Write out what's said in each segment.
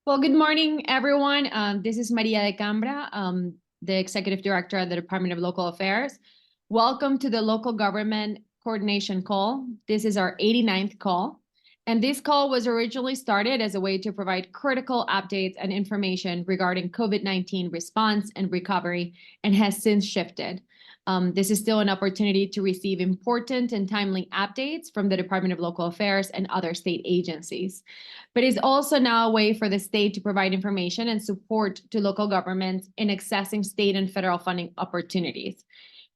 Well, good morning, everyone. This is Maria de Cambra, the Executive Director at the Department of Local Affairs. Welcome to the Local Government Coordination Call. This is our 89th call. And this call was originally started as a way to provide critical updates and information regarding COVID-19 response and recovery, and has since shifted. This is still an opportunity to receive important and timely updates from the Department of Local Affairs and other state agencies, but is also now a way for the state to provide information and support to local governments in accessing state and federal funding opportunities.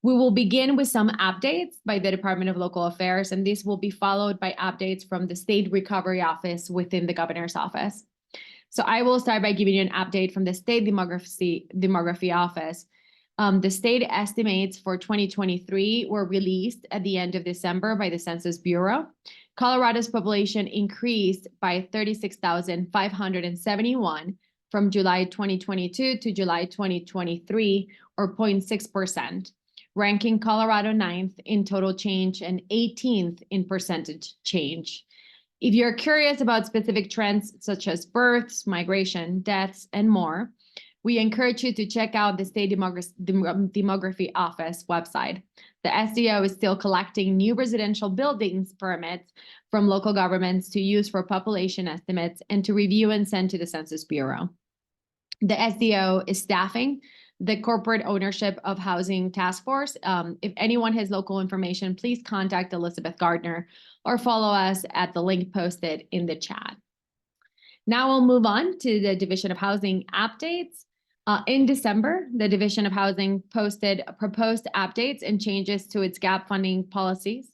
We will begin with some updates by the Department of Local Affairs, and this will be followed by updates from the State Recovery Office within the Governor's Office. So I will start by giving you an update from the State Demography Office. The state estimates for 2023 were released at the end of December by the Census Bureau. Colorado's population increased by 36,571 from July 2022 to July 2023, or 0.6%, ranking Colorado 9th in total change and 18th in percentage change. If you're curious about specific trends such as births, migration, deaths, and more, we encourage you to check out the State Demography Office website. The SDO is still collecting new residential buildings permits from local governments to use for population estimates and to review and send to the Census Bureau. The SDO is staffing the Corporate Ownership of Housing Task Force. If anyone has local information, please contact Elizabeth Gardner or follow us at the link posted in the chat. Now we'll move on to the Division of Housing updates. In December, the Division of Housing posted proposed updates and changes to its gap funding policies,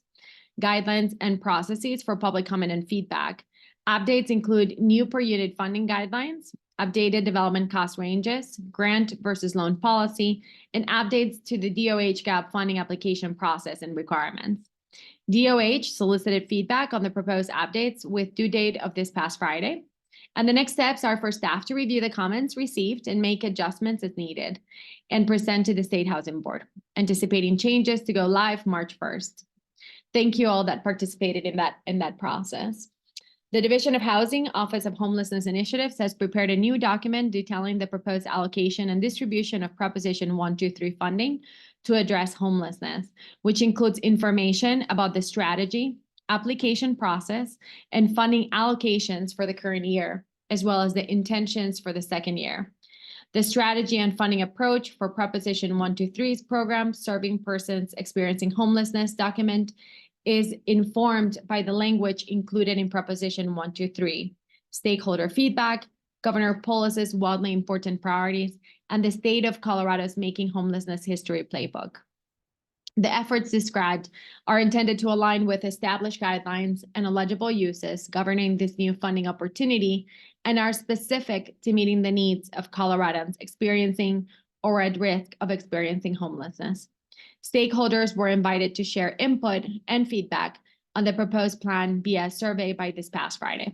guidelines, and processes for public comment and feedback. Updates include new per unit funding guidelines, updated development cost ranges, grant versus loan policy, and updates to the DOH gap funding application process and requirements. DOH solicited feedback on the proposed updates with due date of this past Friday. And the next steps are for staff to review the comments received and make adjustments as needed and present to the State Housing Board, anticipating changes to go live March 1st. Thank you all that participated in that process. The Division of Housing Office of Homelessness Initiatives has prepared a new document detailing the proposed allocation and distribution of Proposition 123 funding to address homelessness, which includes information about the strategy, application process, and funding allocations for the current year, as well as the intentions for the second year. The strategy and funding approach for Proposition 123's program Serving Persons Experiencing Homelessness document is informed by the language included in Proposition 123, stakeholder feedback, Governor Polis's wildly important priorities, and the state of Colorado's Making Homelessness History playbook. The efforts described are intended to align with established guidelines and eligible uses governing this new funding opportunity and are specific to meeting the needs of Coloradans experiencing or at risk of experiencing homelessness. Stakeholders were invited to share input and feedback on the proposed plan via survey by this past Friday.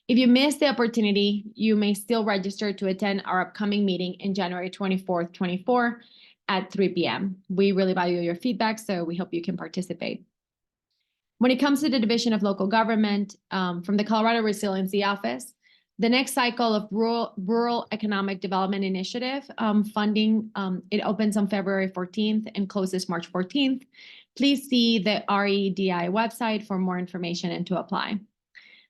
If you missed the opportunity, you may still register to attend our upcoming meeting in January 24th, 24 at 3 p.m. We really value your feedback, so we hope you can participate. When it comes to the Division of Local Government, from the Colorado Resiliency Office, the next cycle of Rural Economic Development Initiative funding, it opens on February 14th and closes March 14th. Please see the REDI website for more information and to apply.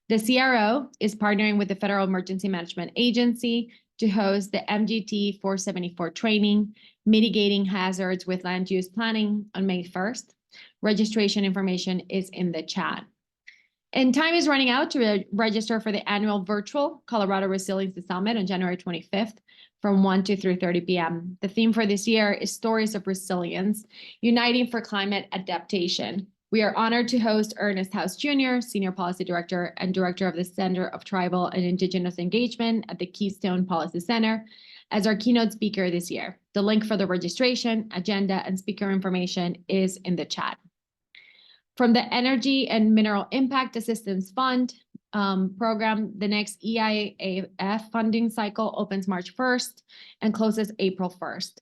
The CRO is partnering with the Federal Emergency Management Agency to host the MGT 474 training, Mitigating Hazards with Land Use Planning, on May 1st. Registration information is in the chat. And time is running out to register for the annual virtual Colorado Resiliency Summit on January 25th from 1 to 3:30 p.m. The theme for this year is Stories of Resilience, Uniting for Climate Adaptation. We are honored to host Ernest House Jr., Senior Policy Director and Director of the Center of Tribal and Indigenous Engagement at the Keystone Policy Center, as our keynote speaker this year. The link for the registration, agenda, and speaker information is in the chat. From the Energy and Mineral Impact Assistance Fund program, the next EIAF funding cycle opens March 1st and closes April 1st.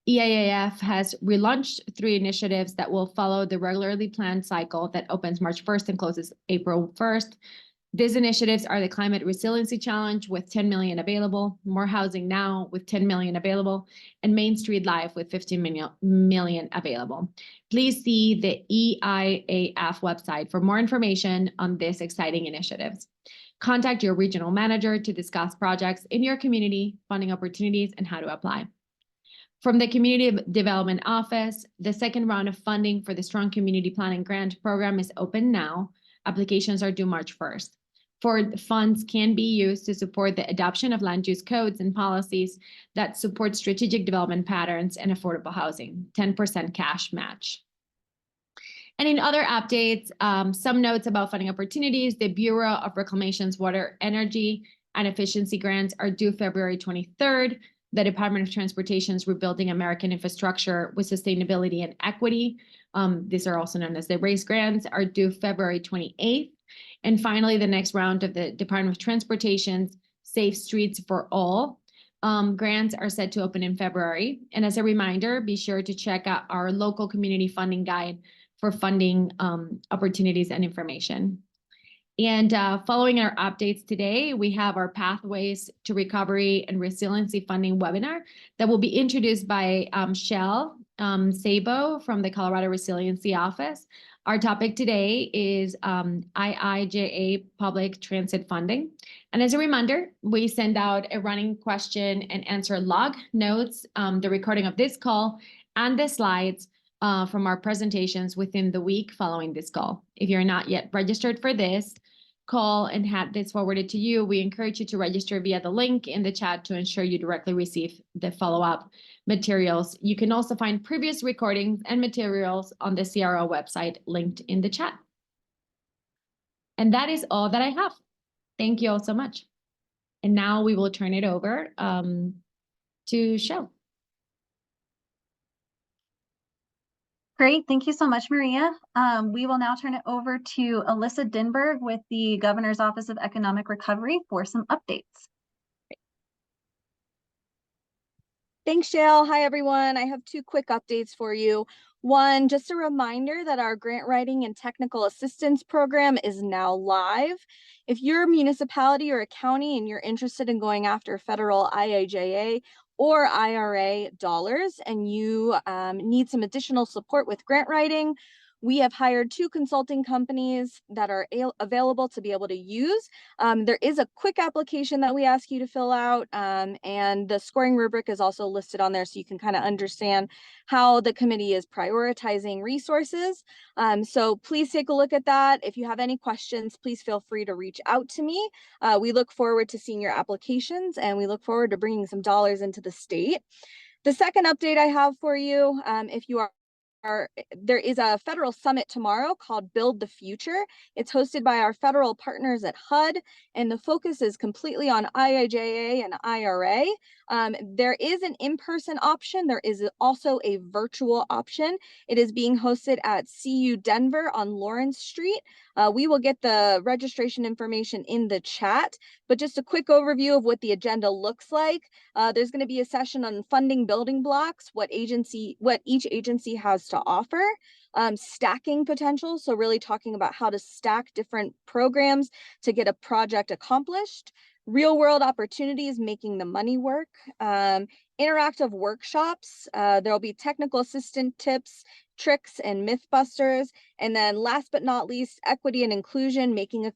EIAF has relaunched 3 initiatives that will follow the regularly planned cycle that opens March 1st and closes April 1st. These initiatives are the Climate Resiliency Challenge with 10 million available, More Housing Now with 10 million available, and Main Street Live with 15 million available. Please see the EIAF website for more information on these exciting initiatives. Contact your regional manager to discuss projects in your community, funding opportunities, and how to apply. From the Community Development Office, the second round of funding for the Strong Community Planning Grant Program is open now. Applications are due March 1st. Funds can be used to support the adoption of land use codes and policies that support strategic development patterns and affordable housing, 10% cash match. And in other updates, some notes about funding opportunities. The Bureau of Reclamation's Water, Energy, and Efficiency grants are due February 23rd. The Department of Transportation's Rebuilding American Infrastructure with Sustainability and Equity, these are also known as the RACE grants, are due February 28th. And finally, the next round of the Department of Transportation's Safe Streets for All grants are set to open in February. And as a reminder, be sure to check out our local community funding guide for funding opportunities and information. And following our updates today, we have our Pathways to Recovery and Resiliency Funding webinar that will be introduced by Shell Sabo from the Colorado Resiliency Office. Our topic today is IIJA public transit funding. And as a reminder, we send out a running question and answer log notes, the recording of this call, and the slides from our presentations within the week following this call. If you're not yet registered for this call and had this forwarded to you, we encourage you to register via the link in the chat to ensure you directly receive the follow-up materials. You can also find previous recordings and materials on the CRO website linked in the chat. And that is all that I have. Thank you all so much. And now we will turn it over to Shell. Great, thank you so much, Maria. We will now turn it over to Alyssa Dinberg with the Governor's Office of Economic Recovery for some updates. Thanks, Shale. Hi, everyone. I have two quick updates for you. One, just a reminder that our grant writing and technical assistance program is now live. If you're a municipality or a county and you're interested in going after federal IIJA or IRA dollars and you need some additional support with grant writing, we have hired 2 consulting companies that are available to be able to use. There is a quick application that we ask you to fill out, and the scoring rubric is also listed on there so you can kind of understand how the committee is prioritizing resources. So please take a look at that. If you have any questions, please feel free to reach out to me. We look forward to seeing your applications, and we look forward to bringing some dollars into the state. The second update I have for you, if you are there is a federal summit tomorrow called Build the Future. It's hosted by our federal partners at HUD, and the focus is completely on IIJA and IRA. There is an in-person option. There is also a virtual option. It is being hosted at CU Denver on Lawrence Street. We will get the registration information in the chat, but just a quick overview of what the agenda looks like. There's going to be a session on funding building blocks, what each agency has to offer, stacking potential, so really talking about how to stack different programs to get a project accomplished, real world opportunities, making the money work, interactive workshops. There'll be technical assistant tips, tricks, and mythbusters. And then last but not least, equity and inclusion, making it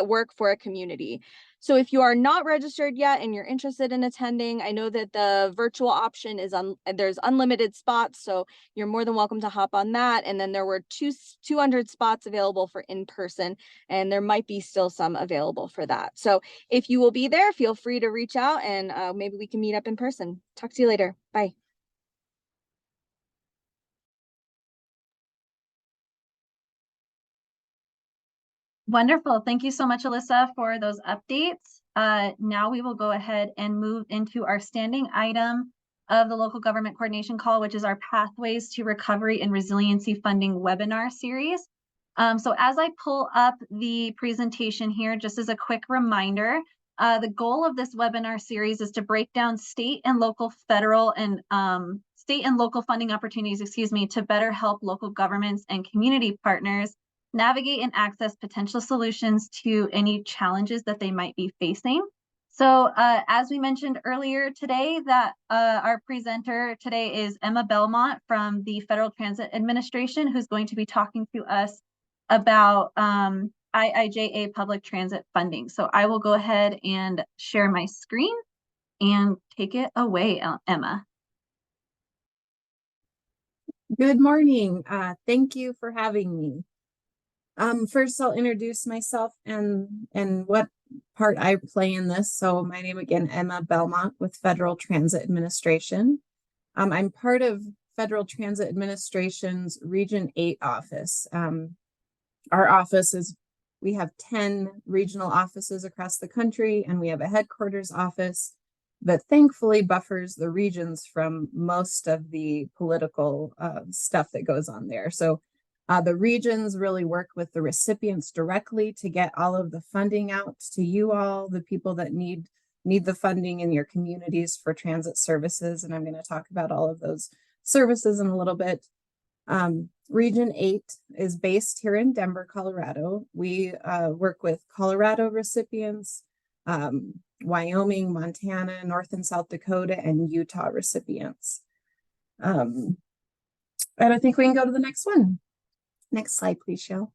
work for a community. So if you are not registered yet and you're interested in attending, I know that the virtual option is there's unlimited spots, so you're more than welcome to hop on that. And then there were 200 spots available for in-person, and there might be still some available for that. So if you will be there, feel free to reach out and maybe we can meet up in person. Talk to you later. Bye. Wonderful. Thank you so much, Alyssa, for those updates. Now we will go ahead and move into our standing item of the local government coordination call, which is our Pathways to Recovery and Resiliency Funding webinar series. So as I pull up the presentation here, just as a quick reminder, the goal of this webinar series is to break down state and local funding opportunities, to better help local governments and community partners navigate and access potential solutions to any challenges that they might be facing. So as we mentioned earlier today, that our presenter today is Emma Belmont from the Federal Transit Administration, who's going to be talking to us about IIJA public transit funding. So I will go ahead and share my screen and take it away, Emma. Good morning. Thank you for having me. First, I'll introduce myself and what part I play in this. So my name again, Emma Belmont with Federal Transit Administration. I'm part of Federal Transit Administration's Region 8 office. Our office is, we have 10 regional offices across the country, and we have a headquarters office that thankfully buffers the regions from most of the political stuff that goes on there. So the regions really work with the recipients directly to get all of the funding out to you all, the people that need the funding in your communities for transit services. And I'm going to talk about all of those services in a little bit. Region 8 is based here in Denver, Colorado. We work with Colorado recipients, Wyoming, Montana, North and South Dakota, and Utah recipients. And I think we can go to the next one. Next slide, please, Shell.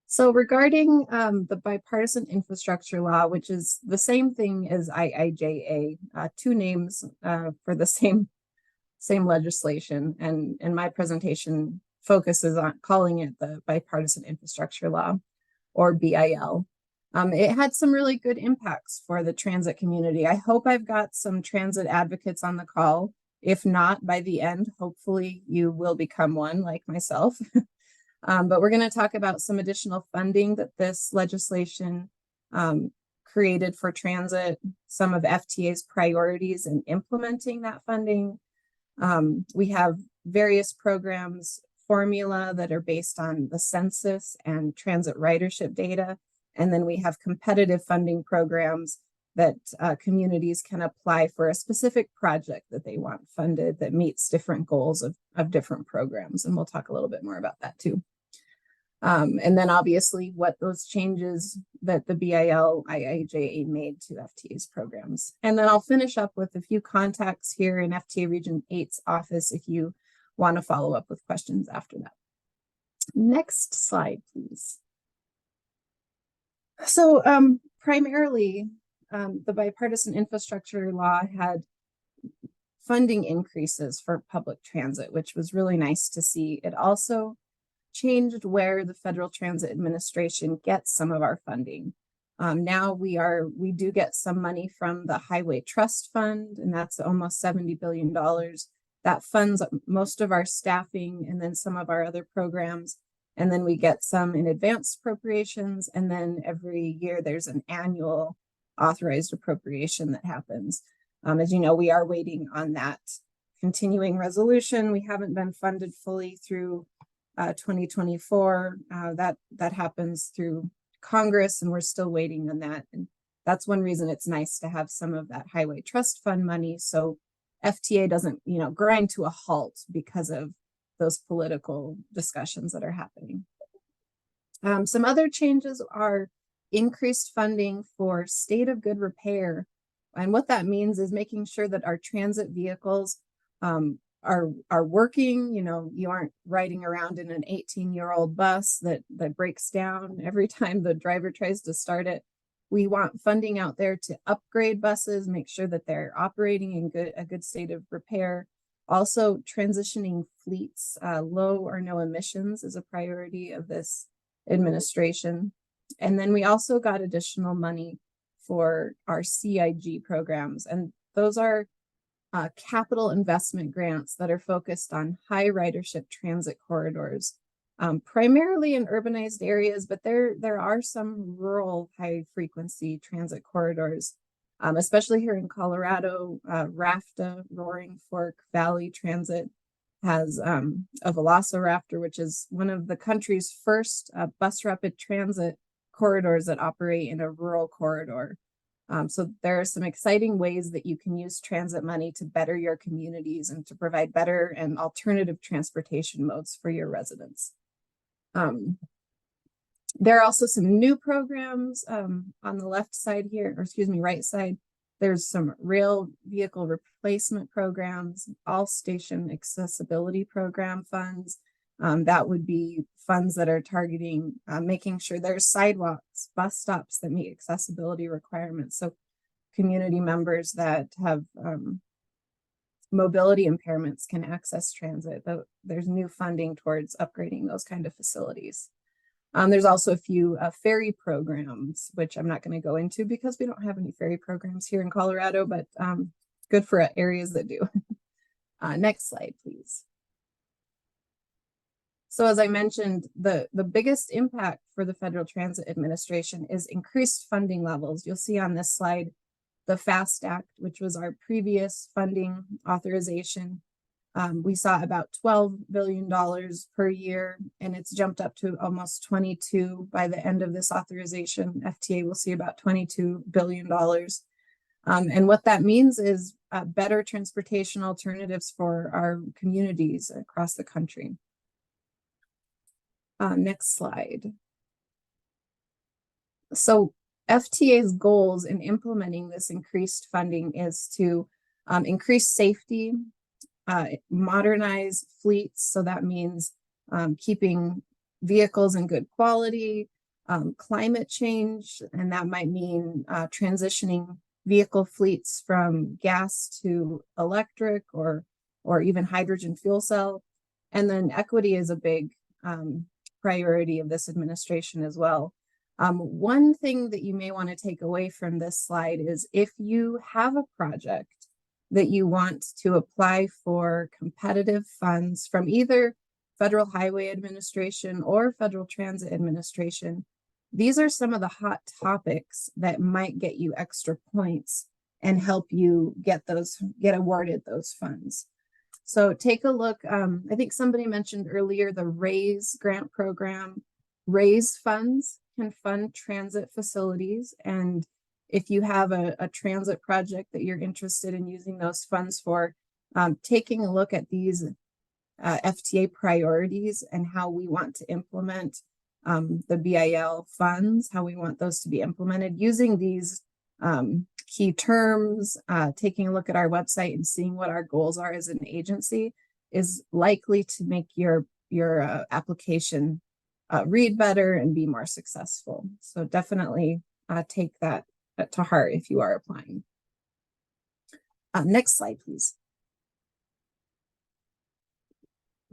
So regarding the bipartisan infrastructure law, which is the same thing as IIJA, two names for the same legislation, and my presentation focuses on calling it the bipartisan infrastructure law, or BIL. It had some really good impacts for the transit community. I hope I've got some transit advocates on the call. If not, by the end, hopefully you will become one like myself. But we're going to talk about some additional funding that this legislation created for transit, some of FTA's priorities in implementing that funding. We have various programs, formula that are based on the census and transit ridership data. And then we have competitive funding programs that communities can apply for a specific project that they want funded that meets different goals of different programs. And we'll talk a little bit more about that too. And then obviously what those changes that the BIL IIJA made to FTA's programs. And then I'll finish up with a few contacts here in FTA Region 8's office if you want to follow up with questions after that. Next slide, please. So primarily, the bipartisan infrastructure law had funding increases for public transit, which was really nice to see. It also changed where the Federal Transit Administration gets some of our funding. Now we do get some money from the Highway Trust Fund, and that's almost $70 billion. That funds most of our staffing and then some of our other programs. And then we get some in advanced appropriations. And then every year there's an annual authorized appropriation that happens. As you know, we are waiting on that continuing resolution. We haven't been funded fully through 2024. That happens through Congress, and we're still waiting on that. And that's one reason it's nice to have some of that Highway Trust Fund money, so FTA doesn't, grind to a halt because of those political discussions that are happening. Some other changes are increased funding for state of good repair. And what that means is making sure that our transit vehicles are working. You aren't riding around in an 18-year-old bus that breaks down every time the driver tries to start it. We want funding out there to upgrade buses, make sure that they're operating in a good state of repair. Also, transitioning fleets, low or no emissions is a priority of this administration. And then we also got additional money for our CIG programs. And those are capital investment grants that are focused on high ridership transit corridors, primarily in urbanized areas, but there are some rural high frequency transit corridors. Especially here in Colorado, RAFTA, Roaring Fork Valley Transit, has a Velociraptor, which is one of the country's first bus rapid transit corridors that operate in a rural corridor. So there are some exciting ways that you can use transit money to better your communities and to provide better and alternative transportation modes for your residents. There are also some new programs on the left side here, or excuse me, right side. There's some rail vehicle replacement programs, all station accessibility program funds. That would be funds that are targeting making sure there's sidewalks, bus stops that meet accessibility requirements. So community members that have mobility impairments can access transit. There's new funding towards upgrading those kind of facilities. There's also a few ferry programs, which I'm not going to go into because we don't have any ferry programs here in Colorado, but good for areas that do. Next slide, please. So as I mentioned, the biggest impact for the Federal Transit Administration is increased funding levels. You'll see on this slide, the FAST Act, which was our previous funding authorization. We saw about $12 billion per year, and it's jumped up to almost 22 by the end of this authorization. FTA will see about $22 billion. And what that means is better transportation alternatives for our communities across the country. Next slide. So FTA's goals in implementing this increased funding is to increase safety, modernize fleets. So that means keeping vehicles in good quality, climate change, and that might mean transitioning vehicle fleets from gas to electric or even hydrogen fuel cell. And then equity is a big priority of this administration as well. One thing that you may want to take away from this slide is if you have a project that you want to apply for competitive funds from either Federal Highway Administration or Federal Transit Administration, these are some of the hot topics that might get you extra points and help you get awarded those funds. So take a look. I think somebody mentioned earlier the RAISE grant program. RAISE funds can fund transit facilities, and if you have a transit project that you're interested in using those funds for, taking a look at these FTA priorities and how we want to implement the BIL funds, how we want those to be implemented using these key terms, taking a look at our website and seeing what our goals are as an agency is likely to make your application read better and be more successful. So definitely take that to heart if you are applying. Next slide, please.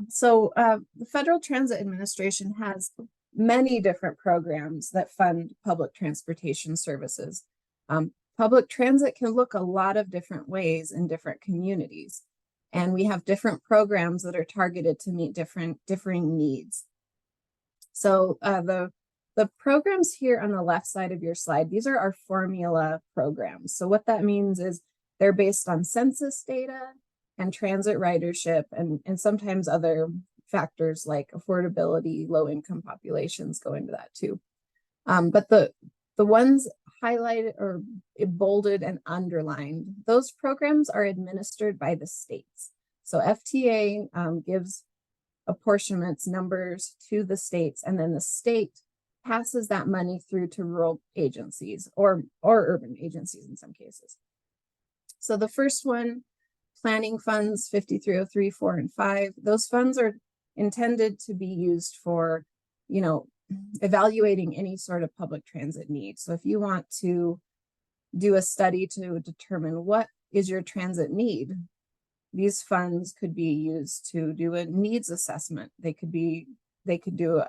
So the Federal Transit Administration has many different programs that fund public transportation services. Public transit can look a lot of different ways in different communities, and we have different programs that are targeted to meet differing needs. So the programs here on the left side of your slide, these are our formula programs. So what that means is they're based on census data and transit ridership and sometimes other factors like affordability, low income populations go into that too. But the ones highlighted or bolded and underlined, those programs are administered by the states. So FTA gives apportionments numbers to the states, and then the state passes that money through to rural agencies or urban agencies in some cases. So the first one, planning funds 5303, 4, and 5, those funds are intended to be used for, evaluating any sort of public transit need. So if you want to do a study to determine what is your transit need, these funds could be used to do a needs assessment. They could do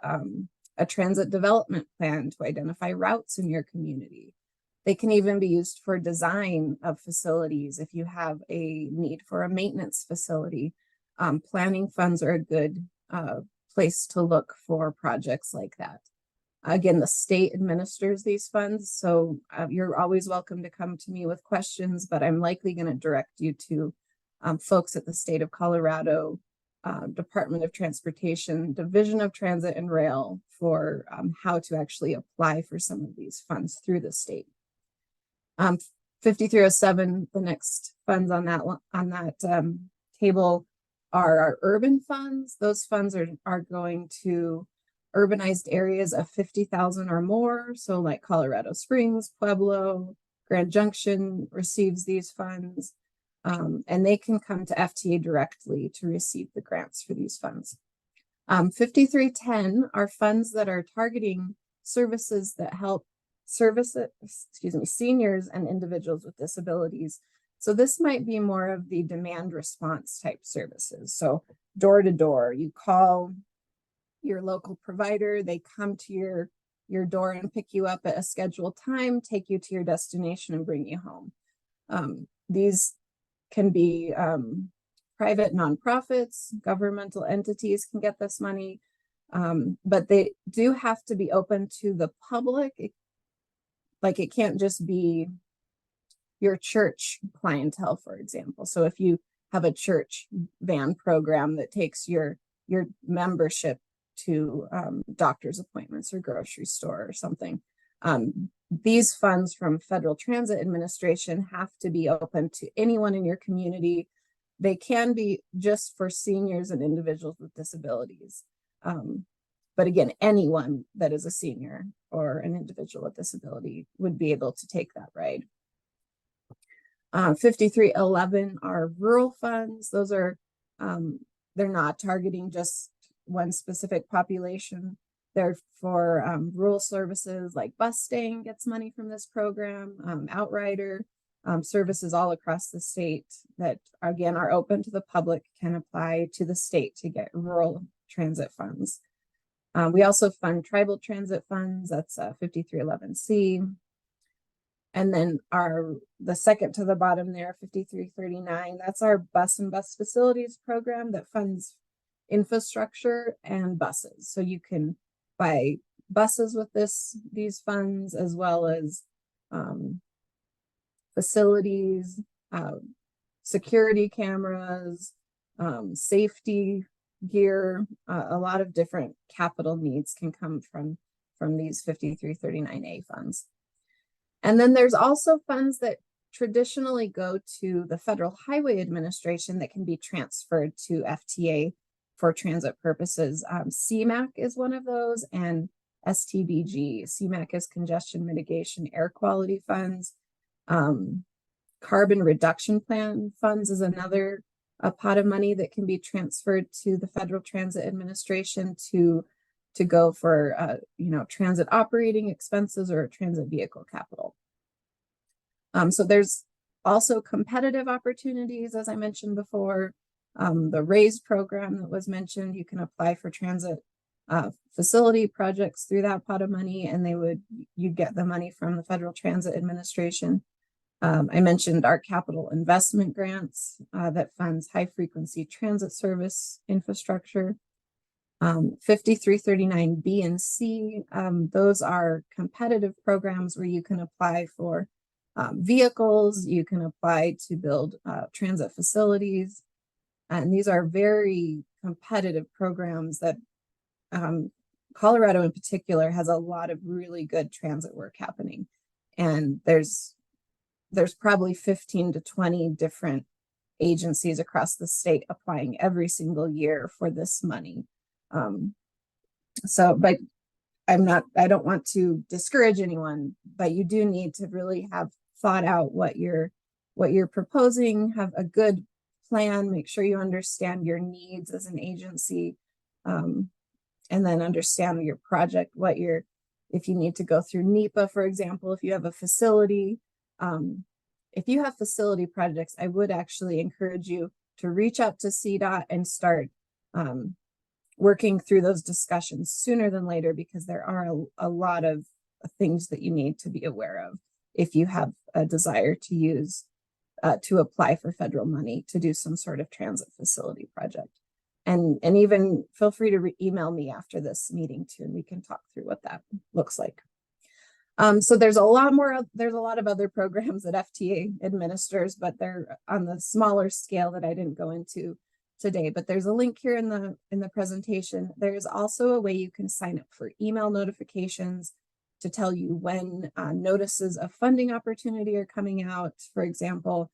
a transit development plan to identify routes in your community. They can even be used for design of facilities. If you have a need for a maintenance facility, planning funds are a good place to look for projects like that. Again, the state administers these funds, so you're always welcome to come to me with questions, but I'm likely going to direct you to folks at the state of Colorado, Department of Transportation, Division of Transit and Rail for how to actually apply for some of these funds through the state. 5307, the next funds on that table are our urban funds. Those funds are going to urbanized areas of 50,000 or more. So like Colorado Springs, Pueblo, Grand Junction receives these funds. And they can come to FTA directly to receive the grants for these funds. 5310 are funds that are targeting services that help seniors and individuals with disabilities. So this might be more of the demand response type services. So door to door, you call your local provider, they come to your door and pick you up at a scheduled time, take you to your destination and bring you home. These can be private nonprofits, governmental entities can get this money, but they do have to be open to the public. It can't just be your church clientele, for example. So if you have a church van program that takes your membership to doctor's appointments or grocery store or something, these funds from Federal Transit Administration have to be open to anyone in your community. They can be just for seniors and individuals with disabilities. But again, anyone that is a senior or an individual with disability would be able to take that ride. 5311 are rural funds. Those are, they're not targeting just one specific population. They're for rural services like bus staying gets money from this program, Outrider, services all across the state that again are open to the public, can apply to the state to get rural transit funds. We also fund tribal transit funds, that's 5311C. And then the second to the bottom there, 5339, that's our bus and bus facilities program that funds infrastructure and buses. So you can buy buses with these funds, as well as facilities, security cameras, safety gear. A lot of different capital needs can come from these 5339A funds. And then there's also funds that traditionally go to the Federal Highway Administration that can be transferred to FTA for transit purposes. CMAQ is one of those, and STBG. CMAQ is Congestion Mitigation Air Quality Funds. Carbon Reduction Plan Funds is another pot of money that can be transferred to the Federal Transit Administration to go for transit operating expenses or transit vehicle capital. So there's also competitive opportunities, as I mentioned before. The RAISE program that was mentioned, you can apply for transit facility projects through that pot of money, and you'd get the money from the Federal Transit Administration. I mentioned our capital investment grants that funds high frequency transit service infrastructure. 5339B and C, those are competitive programs where you can apply for vehicles, you can apply to build transit facilities. And these are very competitive programs that Colorado in particular has a lot of really good transit work happening. And there's probably 15 to 20 different agencies across the state applying every single year for this money. But I don't want to discourage anyone, but you do need to really have thought out what you're proposing, have a good plan, make sure you understand your needs as an agency, and then understand your project, if you need to go through NEPA, for example, if you have a facility. If you have facility projects, I would actually encourage you to reach out to CDOT and start working through those discussions sooner than later, because there are a lot of things that you need to be aware of if you have a desire to apply for federal money to do some sort of transit facility project. And even feel free to email me after this meeting too, and we can talk through what that looks like. So there's a lot of other programs that FTA administers, but they're on the smaller scale that I didn't go into today. But there's a link here in the presentation. There's also a way you can sign up for email notifications to tell you when notices of funding opportunity are coming out. For example,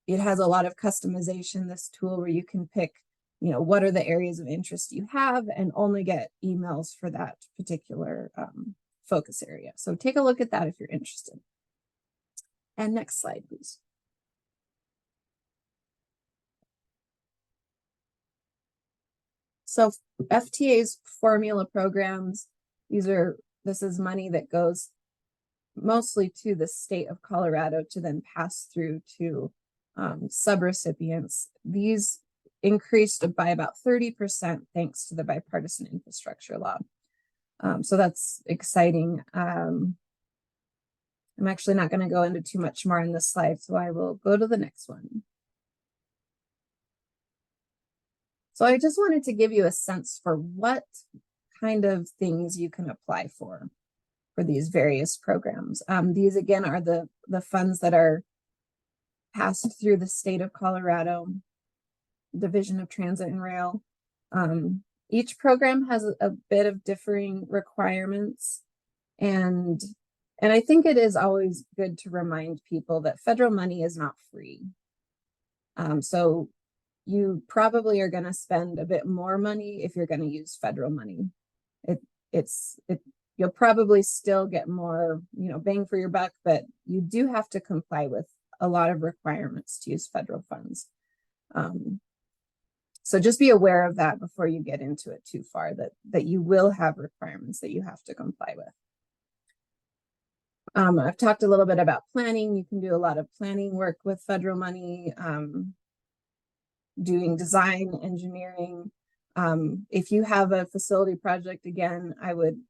it has a lot of customization, this tool, where you can pick what are the areas of interest you have, and only get emails for that particular focus area. So take a look at that if you're interested. And next slide, please. So FTA's formula programs, this is money that goes mostly to the state of Colorado to then pass through to subrecipients. These increased by about 30% thanks to the bipartisan infrastructure law. So that's exciting. I'm actually not going to go into too much more on this slide, so I will go to the next one. So I just wanted to give you a sense for what kind of things you can apply for these various programs. These again are the funds that are passed through the state of Colorado Division of Transit and Rail. Each program has a bit of differing requirements, and I think it is always good to remind people that federal money is not free. So you probably are going to spend a bit more money if you're going to use federal money. You'll probably still get more, bang for your buck, but you do have to comply with a lot of requirements to use federal funds. So just be aware of that before you get into it too far, that you will have requirements that you have to comply with. I've talked a little bit about planning. You can do a lot of planning work with federal money, doing design, engineering. If you have a facility project, again, I would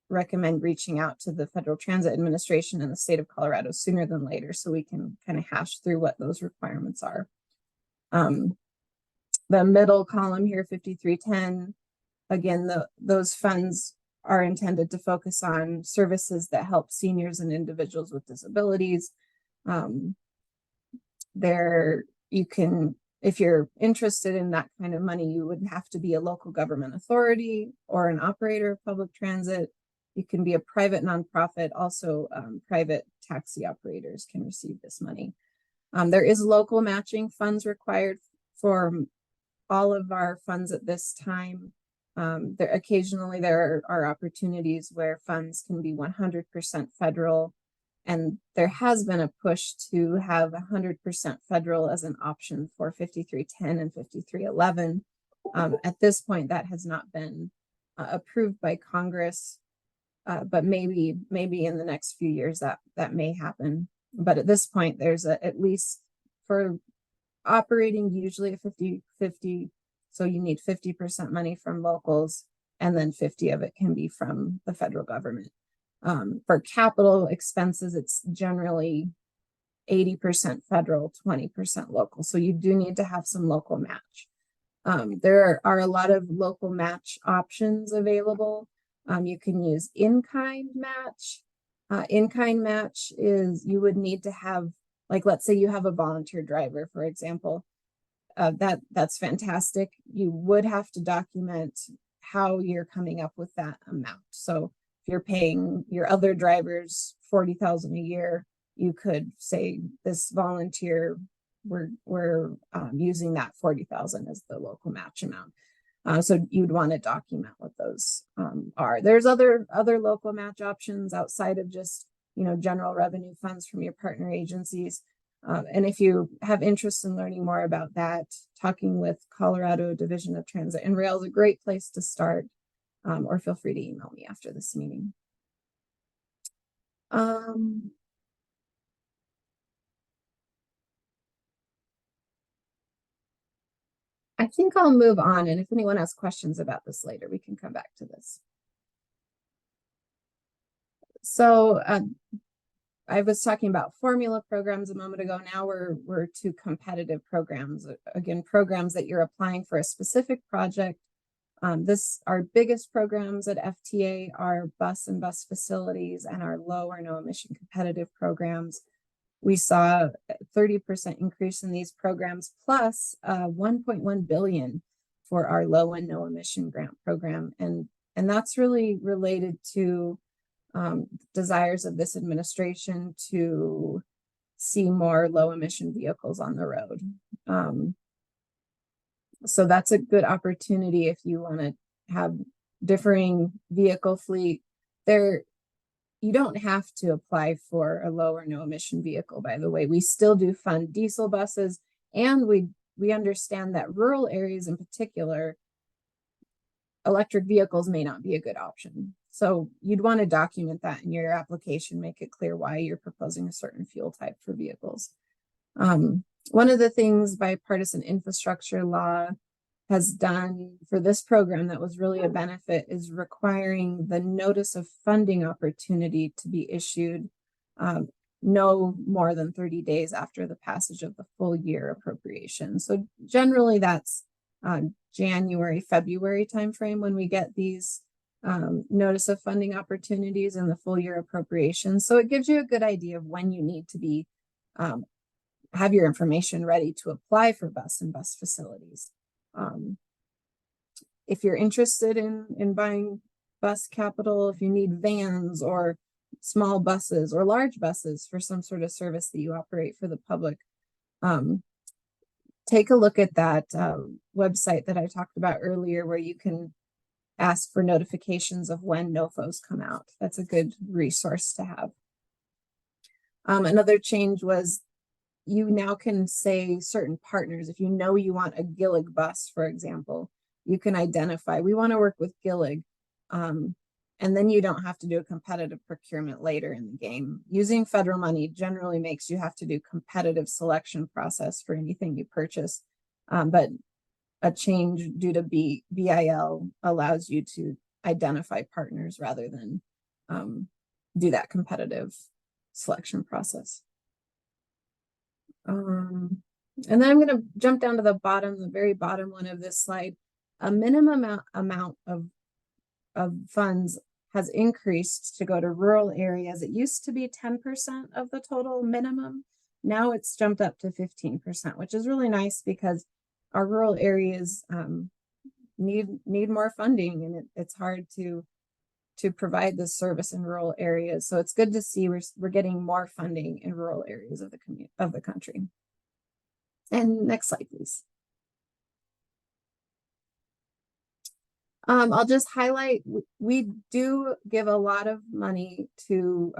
recommend reaching out to the Federal Transit Administration in the state of Colorado sooner than later so we can kind of hash through what those requirements are. The middle column here, 5310, again, those funds are intended to focus on services that help seniors and individuals with disabilities. If you're interested in that kind of money, you would have to be a local government authority or an operator of public transit. You can be a private nonprofit. Also, private taxi operators can receive this money. There is local matching funds required for all of our funds at this time. Occasionally there are opportunities where funds can be 100% federal, and there has been a push to have 100% federal as an option for 5310 and 5311. At this point, that has not been approved by Congress, but maybe in the next few years that may happen. But at this point, there's at least for operating usually a 50-50. So you need 50% money from locals, and then 50 of it can be from the federal government. For capital expenses, it's generally 80% federal, 20% local. So you do need to have some local match. There are a lot of local match options available. You can use in-kind match. In-kind match is you would need to have, like, let's say you have a volunteer driver, for example. That's fantastic. You would have to document how you're coming up with that amount. So if you're paying your other drivers $40,000 a year, you could say this volunteer, we're using that $40,000 as the local match amount. So you'd want to document what those are. There's other local match options outside of just general revenue funds from your partner agencies. And if you have interest in learning more about that, talking with Colorado Division of Transit and Rail is a great place to start, or feel free to email me after this meeting. I think I'll move on, and if anyone has questions about this later, we can come back to this. So I was talking about formula programs a moment ago. Now we're to competitive programs. Again, programs that you're applying for a specific project. Our biggest programs at FTA are bus and bus facilities and our low or no emission competitive programs. We saw a 30% increase in these programs, plus $1.1 billion for our low and no emission grant program. And that's really related to desires of this administration to see more low emission vehicles on the road. So that's a good opportunity if you want to have differing vehicle fleet. There, you don't have to apply for a low or no emission vehicle, by the way. We still do fund diesel buses, and we understand that rural areas in particular, electric vehicles may not be a good option. So you'd want to document that in your application, make it clear why you're proposing a certain fuel type for vehicles. One of the things bipartisan infrastructure law has done for this program that was really a benefit is requiring the notice of funding opportunity to be issued no more than 30 days after the passage of the full year appropriation. So generally that's January, February timeframe when we get these notice of funding opportunities and the full year appropriation. So it gives you a good idea of when you need to be have your information ready to apply for bus and bus facilities. If you're interested in buying bus capital, if you need vans or small buses or large buses for some sort of service that you operate for the public, take a look at that website that I talked about earlier, where you can ask for notifications of when NOFOs come out. That's a good resource to have. Another change was you now can say certain partners. If you know you want a Gillig bus, for example, you can identify, we want to work with Gillig. And then you don't have to do a competitive procurement later in the game. Using federal money generally makes you have to do competitive selection process for anything you purchase. But a change due to BIL allows you to identify partners rather than do that competitive selection process. And then I'm going to jump down to the bottom, the very bottom one of this slide. A minimum amount of funds has increased to go to rural areas. It used to be 10% of the total minimum. Now it's jumped up to 15%, which is really nice because our rural areas need more funding, and it's hard to provide this service in rural areas. So it's good to see we're getting more funding in rural areas of the country. And next slide, please. I'll just highlight, we do give a lot of money to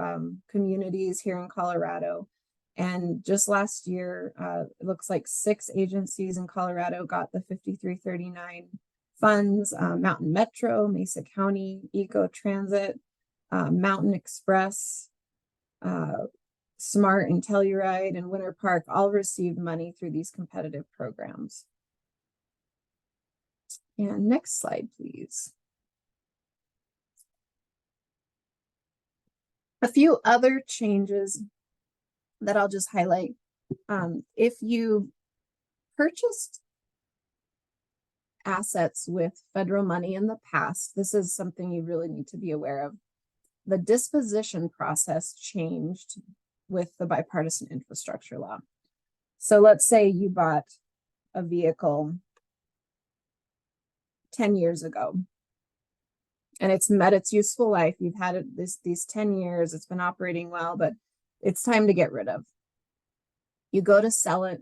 communities here in Colorado. And just last year, it looks like 6 agencies in Colorado got the 5339 funds: Mountain Metro, Mesa County, Eco Transit, Mountain Express, Smart and Telluride, and Winter Park all received money through these competitive programs. And next slide, please. A few other changes that I'll just highlight. If you purchased assets with federal money in the past, this is something you really need to be aware of. The disposition process changed with the bipartisan infrastructure law. So let's say you bought a vehicle 10 years ago and it's met its useful life. You've had it these 10 years, it's been operating well, but it's time to get rid of. You go to sell it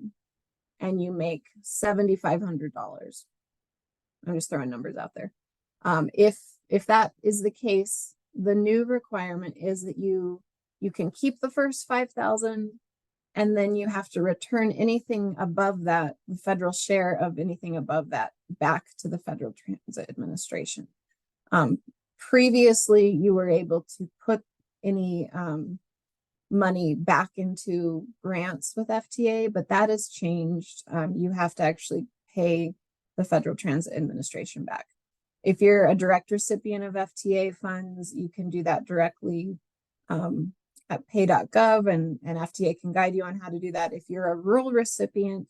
and you make $7,500. I'm just throwing numbers out there. If that is the case, the new requirement is that you can keep the first $5,000, and then you have to return anything above that, the federal share of anything above that, back to the Federal Transit Administration. Previously, you were able to put any money back into grants with FTA, but that has changed. You have to actually pay the Federal Transit Administration back. If you're a direct recipient of FTA funds, you can do that directly at pay.gov, and FTA can guide you on how to do that. If you're a rural recipient,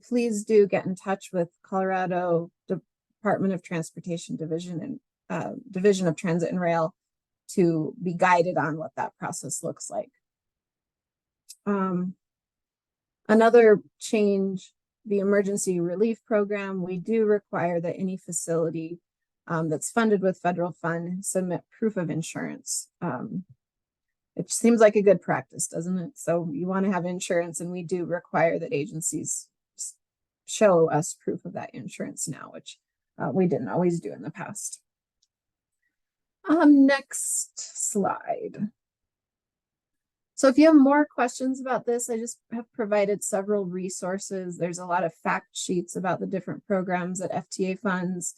please do get in touch with Colorado Department of Transportation Division and Division of Transit and Rail to be guided on what that process looks like. Another change, the emergency relief program, we do require that any facility that's funded with federal fund submit proof of insurance. It seems like a good practice, doesn't it? So you want to have insurance, and we do require that agencies show us proof of that insurance now, which we didn't always do in the past. Next slide. So if you have more questions about this, I just have provided several resources. There's a lot of fact sheets about the different programs that FTA funds.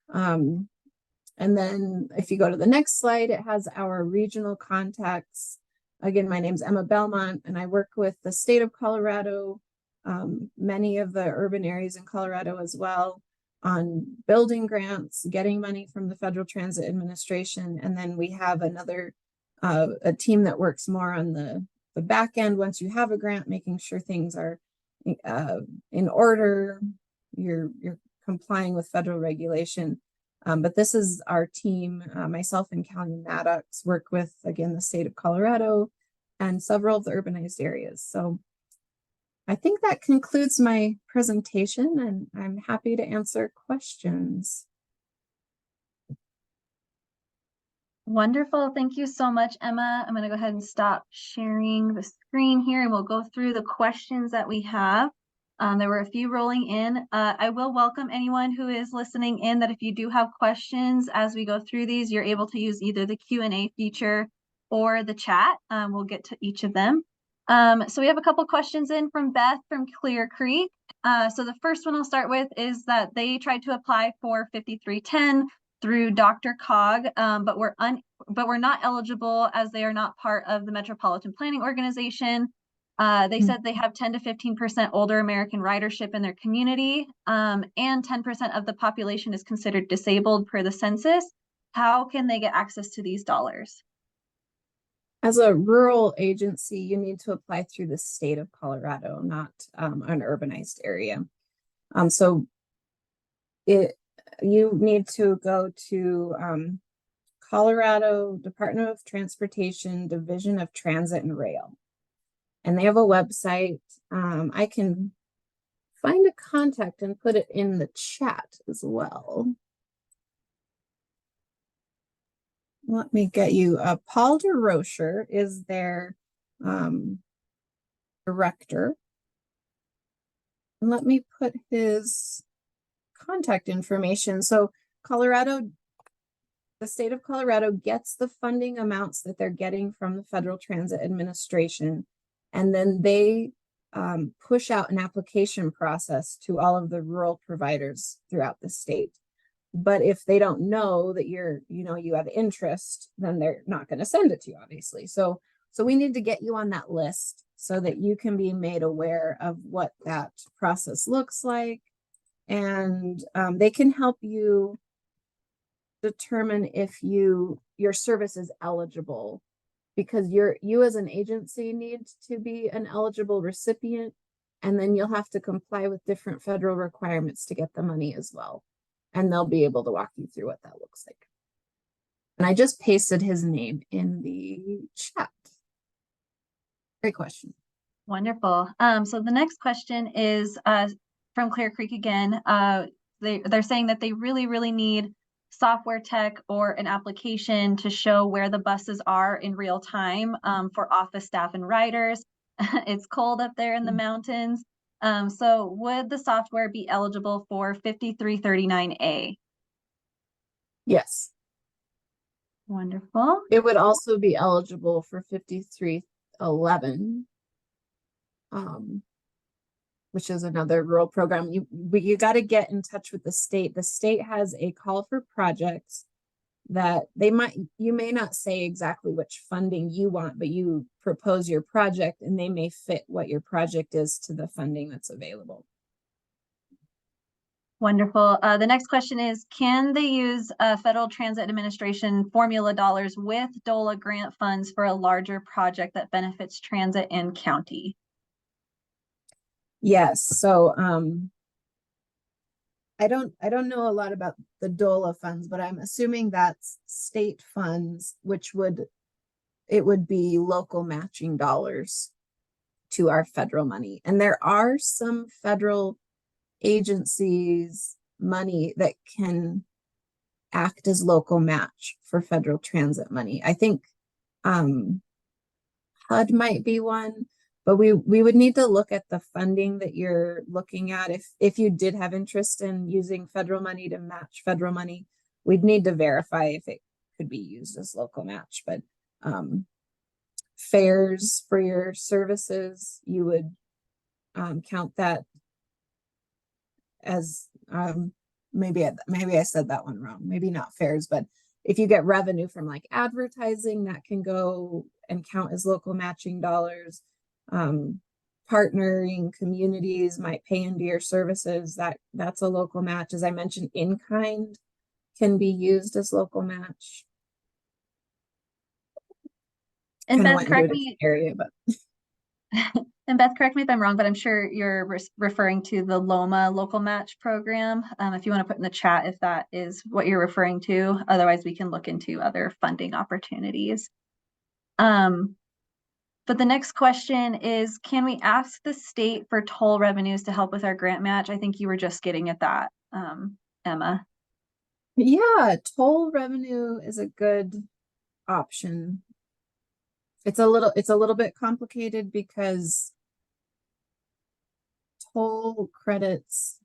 And then if you go to the next slide, it has our regional contacts. Again, my name's Emma Belmont, and I work with the state of Colorado, many of the urban areas in Colorado as well, on building grants, getting money from the Federal Transit Administration. And then we have another a team that works more on the back end once you have a grant, making sure things are in order, you're complying with federal regulation. But this is our team. Myself and Callie Maddox work with, again, the state of Colorado and several of the urbanized areas. So I think that concludes my presentation, and I'm happy to answer questions. Wonderful. Thank you so much, Emma. I'm going to go ahead and stop sharing the screen here, and we'll go through the questions that we have. There were a few rolling in. I will welcome anyone who is listening in that if you do have questions as we go through these, you're able to use either the Q&A feature or the chat. We'll get to each of them. So we have a couple questions in from Beth from Clear Creek. So the first one I'll start with is that they tried to apply for 5310 through DRCOG, but we're not eligible as they are not part of the Metropolitan Planning Organization. They said they have 10 to 15% older American ridership in their community, and 10% of the population is considered disabled per the census. How can they get access to these dollars? As a rural agency, you need to apply through the state of Colorado, not an urbanized area. So you need to go to Colorado Department of Transportation, Division of Transit and Rail. And they have a website. I can find a contact and put it in the chat as well. Let me get you, Paul DeRocher is their director. And let me put his contact information. So Colorado, the state of Colorado gets the funding amounts that they're getting from the Federal Transit Administration. And then they push out an application process to all of the rural providers throughout the state. But if they don't know that you have interest, then they're not going to send it to you, obviously. So we need to get you on that list so that you can be made aware of what that process looks like. And they can help you determine if your service is eligible, because you as an agency need to be an eligible recipient, and then you'll have to comply with different federal requirements to get the money as well. And they'll be able to walk you through what that looks like. And I just pasted his name in the chat. Great question. Wonderful. So the next question is from Clear Creek again. They're saying that they really, really need software tech or an application to show where the buses are in real time for office staff and riders. It's cold up there in the mountains. So would the software be eligible for 5339A? Yes. Wonderful. It would also be eligible for 5311, which is another rural program. You got to get in touch with the state. The state has a call for projects that you may not say exactly which funding you want, but you propose your project and they may fit what your project is to the funding that's available. Wonderful. The next question is, can they use Federal Transit Administration formula dollars with DOLA grant funds for a larger project that benefits transit and county? Yes. So I don't know a lot about the DOLA funds, but I'm assuming that's state funds, which would be local matching dollars to our federal money. And there are some federal agencies money that can act as local match for federal transit money. I think HUD might be one. But we would need to look at the funding that you're looking at. If you did have interest in using federal money to match federal money, we'd need to verify if it could be used as local match. But fares for your services, you would count that as maybe I said that one wrong. Maybe not fares, but if you get revenue from like advertising, that can go and count as local matching dollars. Partnering communities might pay into your services, that's a local match. As I mentioned, in kind can be used as local match. And Kinda Beth, went into correct a me. different area, but And Beth, correct me if I'm wrong, but I'm sure you're referring to the LOMA local match program. If you want to put in the chat if that is what you're referring to, otherwise we can look into other funding opportunities. But the next question is, can we ask the state for toll revenues to help with our grant match? I think you were just getting at that, Emma. yeah, toll revenue is a good option. It's a little bit complicated because toll credits,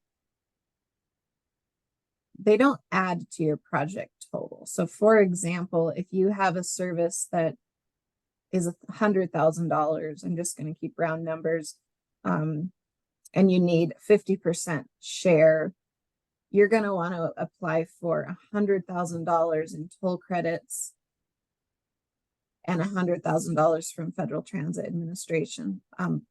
they don't add to your project total. So for example, if you have a service that is $100,000, I'm just going to keep round numbers, and you need 50% share, you're going to want to apply for $100,000 in toll credits and $100,000 from Federal Transit Administration.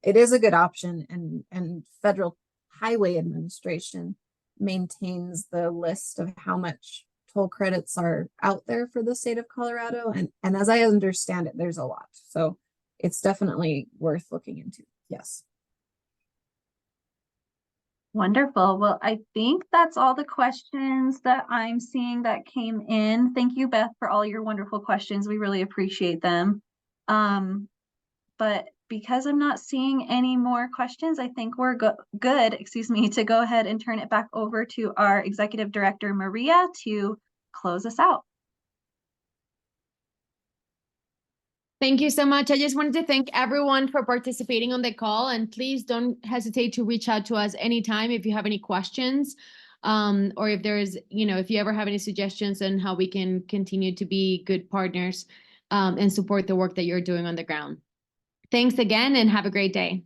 It is a good option, and Federal Highway Administration maintains the list of how much toll credits are out there for the state of Colorado. And as I understand it, there's a lot. So it's definitely worth looking into. Yes. Wonderful. Well, I think that's all the questions that I'm seeing that came in. Thank you, Beth, for all your wonderful questions. We really appreciate them. But because I'm not seeing any more questions, I think we're good, excuse me, to go ahead and turn it back over to our Executive Director, Maria, to close us out. Thank you so much. I just wanted to thank everyone for participating on the call, and please don't hesitate to reach out to us anytime if you have any questions, or if there's, if you ever have any suggestions on how we can continue to be good partners, and support the work that you're doing on the ground. Thanks again and have a great day.